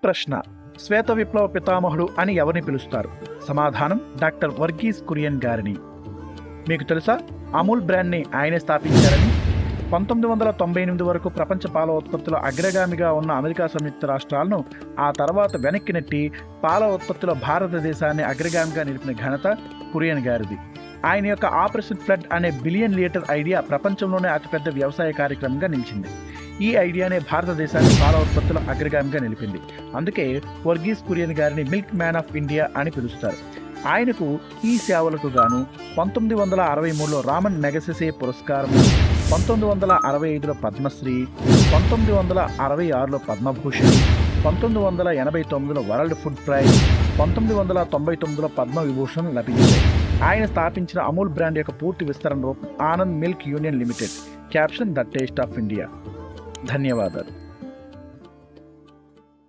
ప్రశ్న: శ్వేత విప్లవ పితామహుడు అని ఎవరిని పిలుస్తారు? సమాధానం: డాక్టర్ వర్గీస్ కురియన్ గారిని. మీకు తెలుసా, అమూల్ బ్రాండ్ని ఆయనే స్థాపించారని? 1998 వరకు ప్రపంచ పాల ఉత్పత్తిలో అగ్రగామిగా ఉన్న అమెరికా సంయుక్త రాష్ట్రాలను ఆ తర్వాత వెనక్కి నెట్టి పాల ఉత్పత్తిలో భారతదేశాన్ని అగ్రగామిగా నిలిపిన ఘనత కురియన్ గారిది. ఆయన యొక్క ఆపరేషన్ ఫ్లడ్ అనే బిలియన్ లీటర్ ఐడియా ప్రపంచంలోనే అతిపెద్ద వ్యవసాయ కార్యక్రమంగా నిలిచింది. ఈ ఐడియానే భారతదేశాన్ని పాల ఉత్పత్తిలో అగ్రగామిగా నిలిపింది. అందుకే వర్గీస్ కురియన్ గారిని మిల్క్ మ్యాన్ ఆఫ్ ఇండియా అని పిలుస్తారు. ఆయనకు ఈ సేవలకు గాను 1963లో రామన్ మెగసెసే పురస్కారం, 1965లో పద్మశ్రీ, 1966లో పద్మభూషణ్, 1989లో వరల్డ్ ఫుడ్ ప్రైజ్, 1999లో పద్మవిభూషణ్ లభించాయి. ఆయన స్థాపించిన అమూల్ బ్రాండ్ యొక్క పూర్తి విస్తరణ రూపం Anand milk union limited. Caption: the taste of India. ధన్యవాదాలు.